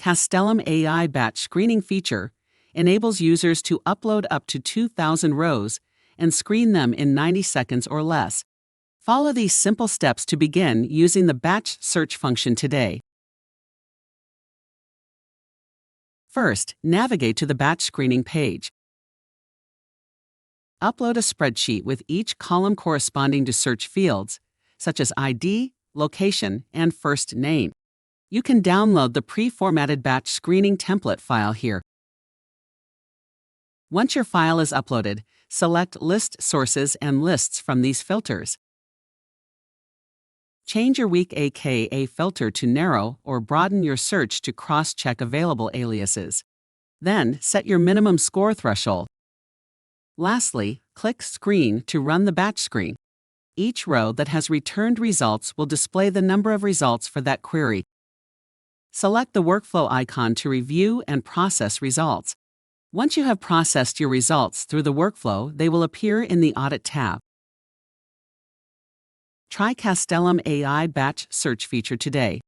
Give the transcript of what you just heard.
Castellum AI batch screening feature enables users to upload up to 2,000 rows and screen them in 90 seconds or less. Follow these simple steps to begin using the batch search function today. First, navigate to the batch screening page. Upload a spreadsheet with each column corresponding to search fields, such as ID, location, and first name. You can download the pre-formatted batch screening template file here. Once your file is uploaded, select List Sources and Lists from these filters. Change your weak AKA filter to narrow or broaden your search to cross-check available aliases. Then, set your minimum score threshold. Lastly, click Screen to run the batch screen. Each row that has returned results will display the number of results for that query. Select the workflow icon to review and process results. Once you have processed your results through the workflow, they will appear in the Audit tab. Try Castellum AI batch search feature today.